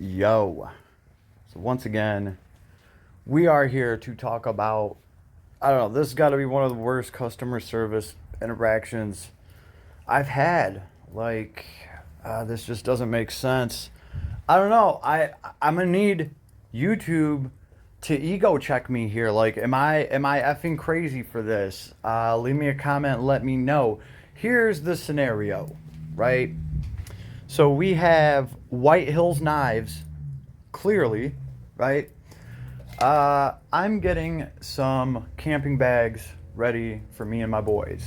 Yo. So once again, we are here to talk about, I don't know, this has got to be one of the worst customer service interactions I've had. Like, this just doesn't make sense. I don't know. I'm gonna need YouTube to ego check me here. Like, am I effing crazy for this? Leave me a comment. Let me know. Here's the scenario, right? So we have White Hills Knives, clearly, right? I'm getting some camping bags ready for me and my boys.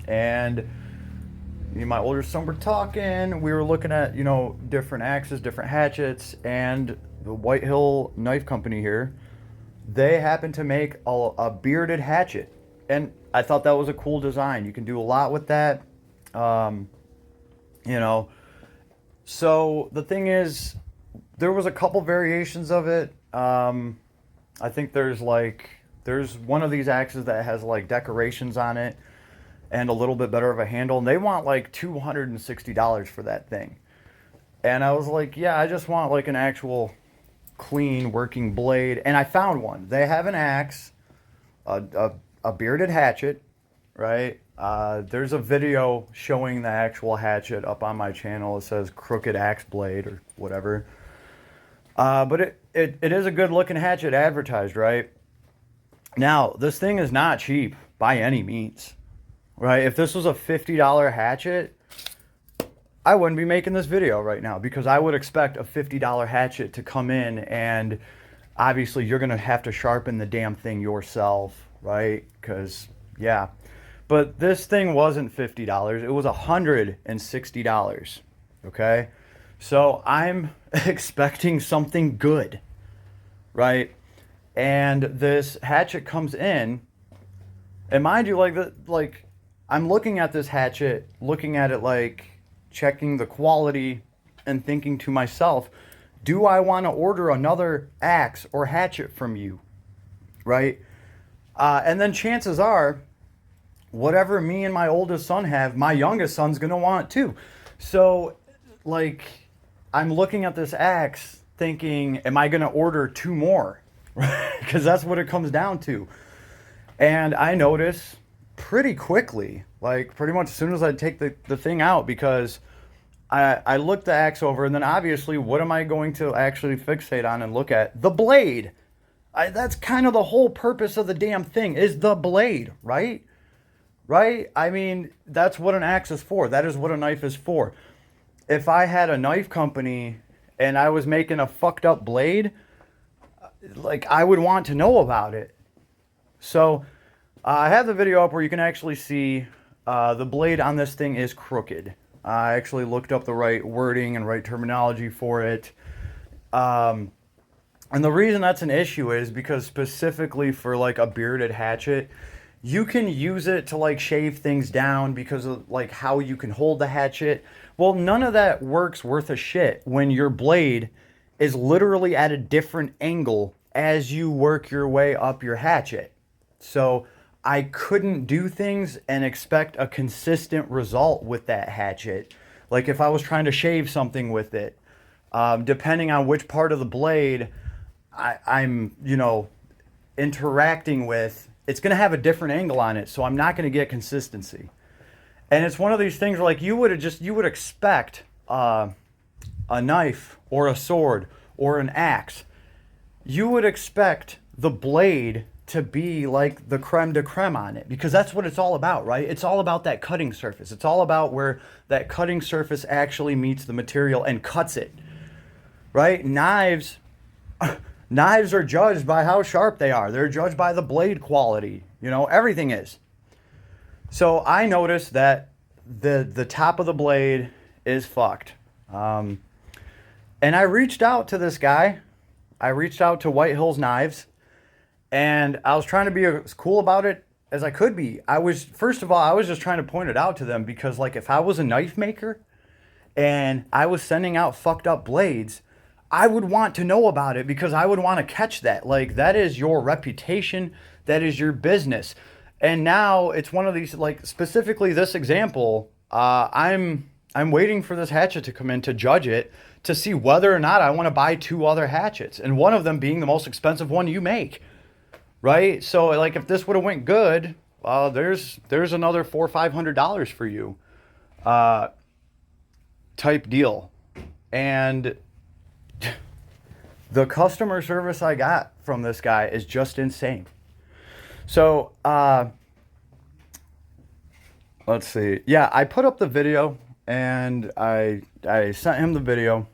And me and my older son were talking. We were looking at, different axes, different hatchets, and the White Hill Knife Company here, they happen to make a bearded hatchet. And I thought that was a cool design. You can do a lot with that. Um, you know, So the thing is, there was a couple variations of it. I think there's one of these axes that has like decorations on it and a little bit better of a handle, and they want like $260 for that thing. And I was like, yeah, I just want like an actual clean working blade, and I found one. They have an axe, a bearded hatchet, right? There's a video showing the actual hatchet up on my channel. It says Crooked Axe Blade or whatever. But it is a good looking hatchet advertised, right? Now, this thing is not cheap by any means, right? If this was a $50 hatchet, I wouldn't be making this video right now because I would expect a $50 hatchet to come in, and obviously you're going to have to sharpen the damn thing yourself, right? Because, yeah. But this thing wasn't $50. It was $160. Okay? So I'm expecting something good, right? And this hatchet comes in, and mind you, like I'm looking at this hatchet, looking at it like checking the quality and thinking to myself, do I want to order another axe or hatchet from you, right? And then chances are, whatever me and my oldest son have, my youngest son's going to want too. So, like, I'm looking at this axe thinking, am I going to order two more? Because that's what it comes down to. And I notice pretty quickly, like pretty much as soon as I take the thing out, because I look the axe over, and then obviously what am I going to actually fixate on and look at? The blade. That's kind of the whole purpose of the damn thing, is the blade, right? Right? I mean, that's what an axe is for. That is what a knife is for. If I had a knife company and I was making a fucked up blade, like, I would want to know about it. So I have the video up where you can actually see the blade on this thing is crooked. I actually looked up the right wording and right terminology for it. And the reason that's an issue is because specifically for like a bearded hatchet, you can use it to like shave things down because of like how you can hold the hatchet. Well, none of that works worth a shit when your blade is literally at a different angle as you work your way up your hatchet. So I couldn't do things and expect a consistent result with that hatchet. Like if I was trying to shave something with it, depending on which part of the blade I'm interacting with, it's going to have a different angle on it, so I'm not going to get consistency. And it's one of these things where, like, you would expect a knife or a sword or an axe. You would expect the blade to be like the creme de creme on it, because that's what it's all about, right? It's all about that cutting surface. It's all about where that cutting surface actually meets the material and cuts it, right? Knives are judged by how sharp they are. They're judged by the blade quality. Everything is. So I noticed that the top of the blade is fucked. And I reached out to this guy. I reached out to White Hills Knives, and I was trying to be as cool about it as I could be. First of all, I was just trying to point it out to them because, like, if I was a knife maker and I was sending out fucked up blades, I would want to know about it because I would want to catch that. Like, that is your reputation. That is your business. And now it's one of these, like, specifically this example, I'm I'm waiting for this hatchet to come in to judge it to see whether or not I want to buy 2 other hatchets, and one of them being the most expensive one you make, right? So like if this would have went good, there's another $400-500 for you, type deal. And the customer service I got from this guy is just insane. So let's see. Yeah, I put up the video, and I sent him the video,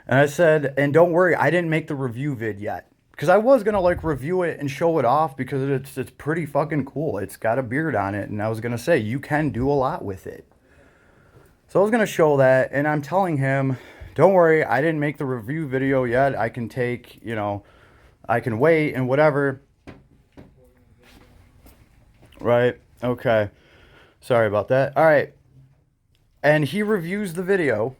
and I said, and don't worry, I didn't make the review vid yet, because I was gonna like review it and show it off because it's pretty fucking cool. It's got a beard on it, and I was gonna say you can do a lot with it. So I was gonna show that, and I'm telling him, don't worry, I didn't make the review video yet. I can take, I can wait and whatever. Right? Okay. Sorry about that. All right. And he reviews the video,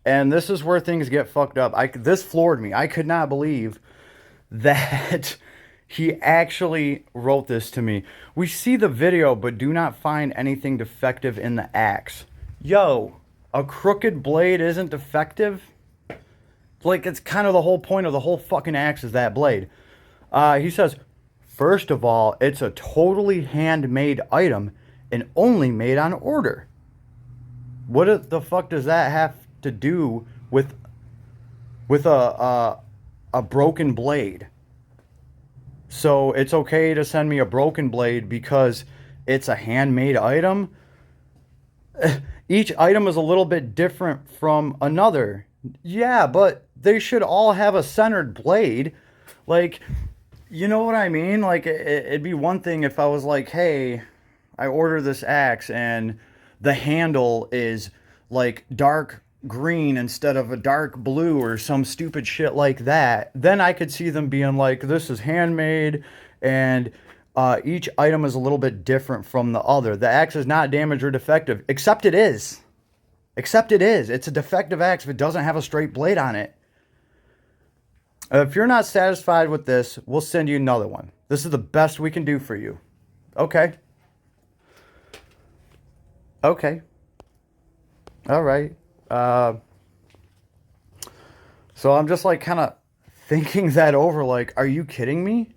and this is where things get fucked up. This floored me. I could not believe that he actually wrote this to me. We see the video, but do not find anything defective in the axe. Yo, a crooked blade isn't defective? Like, it's kind of the whole point of the whole fucking axe is that blade. He says, first of all, it's a totally handmade item and only made on order. What the fuck does that have to do with a broken blade? So it's okay to send me a broken blade because it's a handmade item? Each item is a little bit different from another. Yeah, but they should all have a centered blade. Like, you know what I mean? Like, it'd be one thing if I was like, hey, I order this axe and the handle is like dark green instead of a dark blue or some stupid shit like that. Then I could see them being like, this is handmade and each item is a little bit different from the other. The axe is not damaged or defective, except it is. Except it is. It's a defective axe if it doesn't have a straight blade on it. If you're not satisfied with this, we'll send you another one. This is the best we can do for you. Okay. Okay. All right. So I'm just like kind of thinking that over, like, are you kidding me?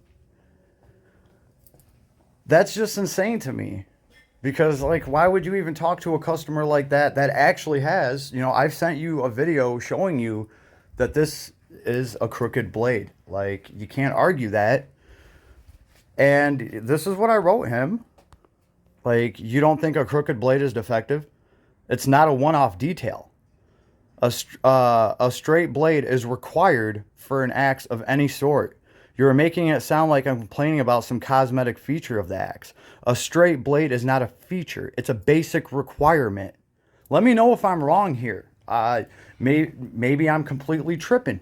That's just insane to me. Because, like, why would you even talk to a customer like that actually has, I've sent you a video showing you that this is a crooked blade. Like, you can't argue that. And this is what I wrote him. Like, you don't think a crooked blade is defective? It's not a one-off detail. A straight blade is required for an axe of any sort. You're making it sound like I'm complaining about some cosmetic feature of the axe. A straight blade is not a feature. It's a basic requirement. Let me know if I'm wrong here. Maybe I'm completely tripping.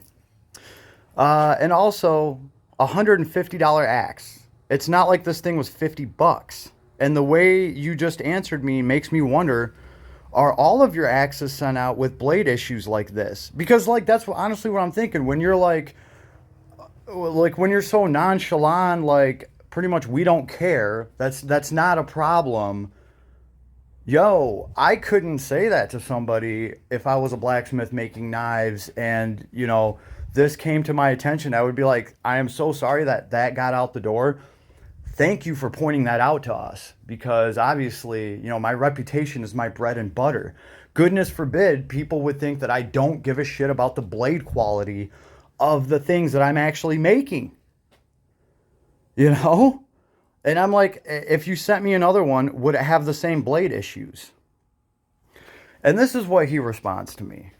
And also, $150 axe. It's not like this thing was $50. And the way you just answered me makes me wonder, are all of your axes sent out with blade issues like this? Because, like, that's honestly what I'm thinking. When you're like when you're so nonchalant, like, pretty much we don't care, that's not a problem. Yo, I couldn't say that to somebody if I was a blacksmith making knives and, this came to my attention. I would be like, I am so sorry that got out the door. Thank you for pointing that out to us, because obviously, my reputation is my bread and butter. Goodness forbid people would think that I don't give a shit about the blade quality of the things that I'm actually making. And I'm like, if you sent me another one, would it have the same blade issues? And this is what he responds to me.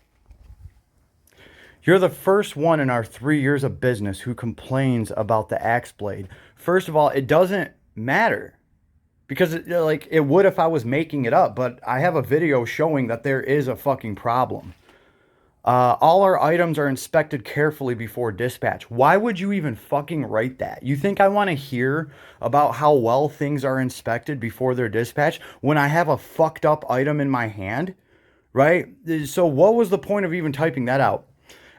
You're the first one in our 3 years of business who complains about the axe blade. First of all, it doesn't matter, because it would if I was making it up, but I have a video showing that there is a fucking problem. All our items are inspected carefully before dispatch. Why would you even fucking write that? You think I want to hear about how well things are inspected before they're dispatched when I have a fucked up item in my hand, right? So what was the point of even typing that out?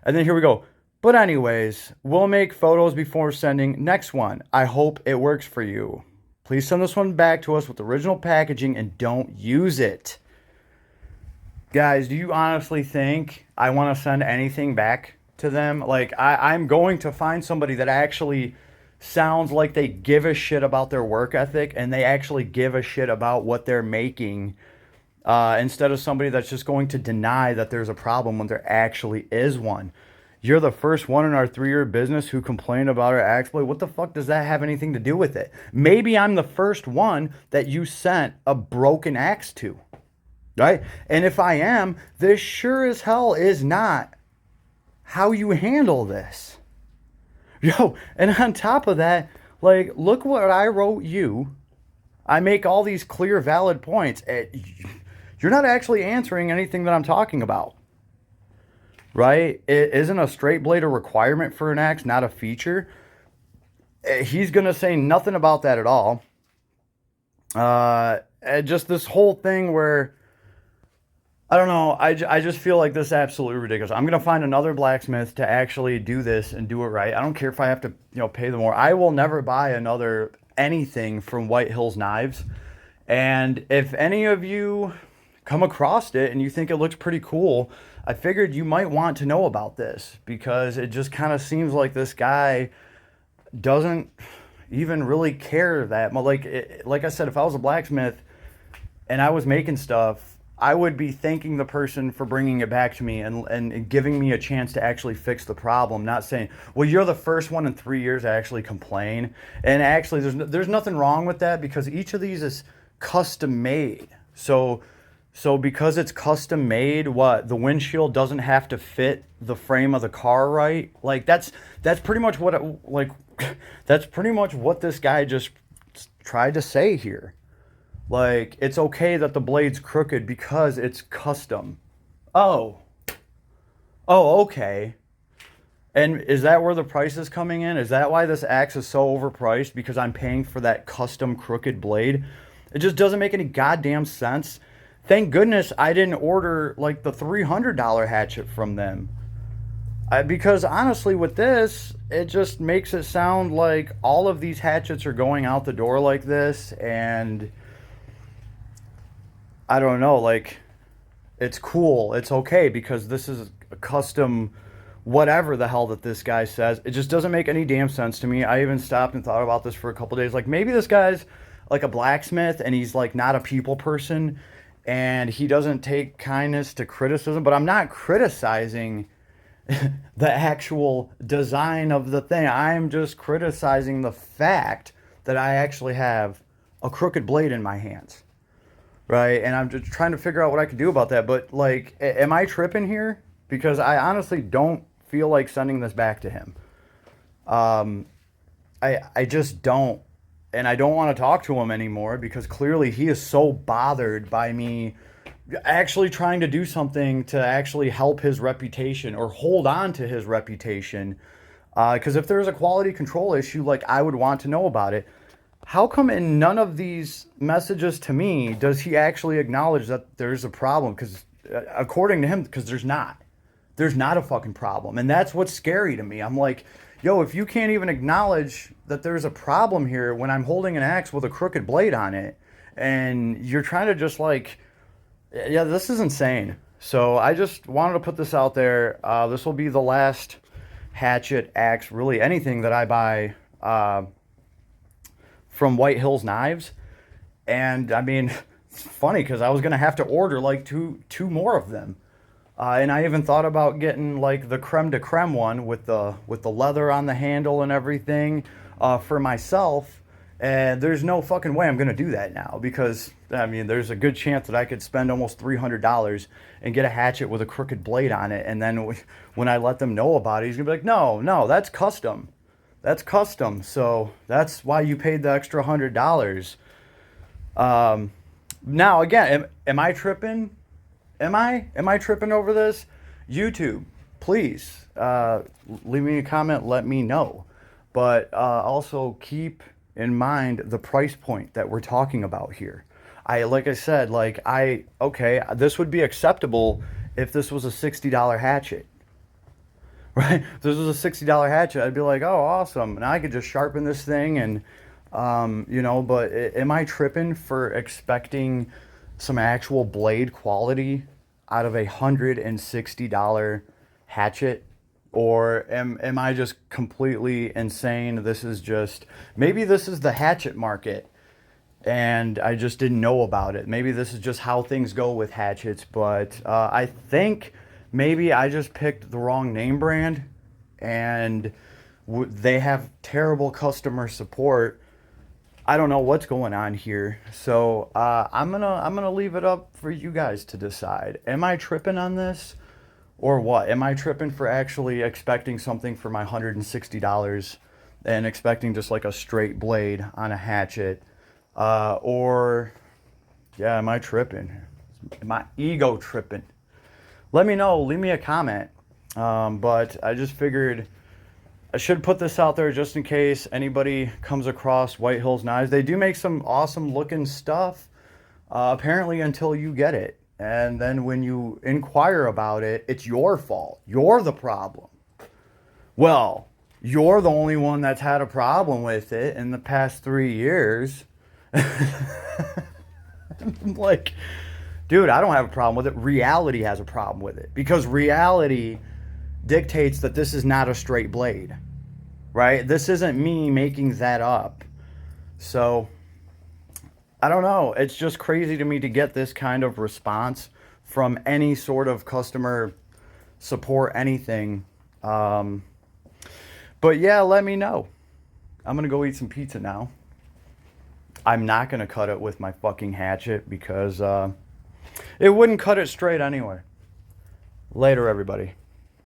And then here we go. But anyways, we'll make photos before sending. Next one. I hope it works for you. Please send this one back to us with original packaging and don't use it. Guys, do you honestly think I want to send anything back to them? Like, I'm going to find somebody that actually sounds like they give a shit about their work ethic and they actually give a shit about what they're making, instead of somebody that's just going to deny that there's a problem when there actually is one. You're the first one in our 3-year business who complained about our axe blade. What the fuck does that have anything to do with it? Maybe I'm the first one that you sent a broken axe to, right? And if I am, this sure as hell is not how you handle this. Yo, and on top of that, like, look what I wrote you. I make all these clear, valid points. You're not actually answering anything that I'm talking about, right? Isn't a straight blade a requirement for an axe, not a feature? He's going to say nothing about that at all. Just this whole thing where, I don't know, I just feel like this is absolutely ridiculous. I'm going to find another blacksmith to actually do this and do it right. I don't care if I have to, pay them more. I will never buy another anything from White Hills Knives. And if any of you come across it and you think it looks pretty cool, I figured you might want to know about this, because it just kind of seems like this guy doesn't even really care that much. Like I said, if I was a blacksmith and I was making stuff, I would be thanking the person for bringing it back to me and giving me a chance to actually fix the problem, not saying, well, you're the first one in 3 years to actually complain. And actually, there's nothing wrong with that, because each of these is custom made. So because it's custom made, the windshield doesn't have to fit the frame of the car, right? Like, that's pretty much that's pretty much what this guy just tried to say here. Like, it's okay that the blade's crooked because it's custom. Oh, okay. And is that where the price is coming in? Is that why this axe is so overpriced? Because I'm paying for that custom crooked blade? It just doesn't make any goddamn sense. Thank goodness I didn't order like the $300 hatchet from them. Because honestly, with this, it just makes it sound like all of these hatchets are going out the door like this, and I don't know, like, it's cool, it's okay, because this is a custom whatever the hell that this guy says. It just doesn't make any damn sense to me. I even stopped and thought about this for a couple days. Like, maybe this guy's like a blacksmith and he's like not a people person and he doesn't take kindness to criticism, but I'm not criticizing the actual design of the thing. I'm just criticizing the fact that I actually have a crooked blade in my hands, right? And I'm just trying to figure out what I can do about that. But, like, am I tripping here? Because I honestly don't feel like sending this back to him. I just don't. And I don't want to talk to him anymore, because clearly he is so bothered by me actually trying to do something to actually help his reputation or hold on to his reputation. Because if there's a quality control issue, like, I would want to know about it. How come in none of these messages to me does he actually acknowledge that there's a problem? Because according to him, because there's not. There's not a fucking problem. And that's what's scary to me. I'm like, yo, if you can't even acknowledge that there's a problem here when I'm holding an axe with a crooked blade on it, and you're trying to just like, yeah, this is insane. So I just wanted to put this out there. This will be the last hatchet, axe, really anything that I buy from White Hills Knives. And I mean, it's funny because I was going to have to order like two more of them. And I even thought about getting like the creme de creme one with the leather on the handle and everything for myself. And there's no fucking way I'm going to do that now, because, I mean, there's a good chance that I could spend almost $300 and get a hatchet with a crooked blade on it. And then when I let them know about it, he's going to be like, no, that's custom. That's custom. So that's why you paid the extra $100. Now, again, am I tripping? Am I tripping over this? YouTube, please leave me a comment. Let me know. But also keep in mind the price point that we're talking about here. Like I said, this would be acceptable if this was a $60 hatchet, right? If this was a $60 hatchet, I'd be like, oh, awesome. And I could just sharpen this thing and, but am I tripping for expecting some actual blade quality out of a $160 hatchet? Or am I just completely insane? Maybe this is the hatchet market and I just didn't know about it. Maybe this is just how things go with hatchets, but I think maybe I just picked the wrong name brand and they have terrible customer support. I don't know what's going on here. So I'm gonna leave it up for you guys to decide. Am I tripping on this? Or what? Am I tripping for actually expecting something for my $160 and expecting just like a straight blade on a hatchet? Or, yeah, am I tripping? Am my ego tripping? Let me know. Leave me a comment. But I just figured I should put this out there just in case anybody comes across White Hills Knives. They do make some awesome looking stuff, apparently, until you get it. And then when you inquire about it, it's your fault. You're the problem. Well, you're the only one that's had a problem with it in the past 3 years. Like, dude, I don't have a problem with it. Reality has a problem with it. Because reality dictates that this is not a straight blade. Right? This isn't me making that up. So I don't know. It's just crazy to me to get this kind of response from any sort of customer support, anything. But yeah, let me know. I'm going to go eat some pizza now. I'm not going to cut it with my fucking hatchet because it wouldn't cut it straight anyway. Later, everybody.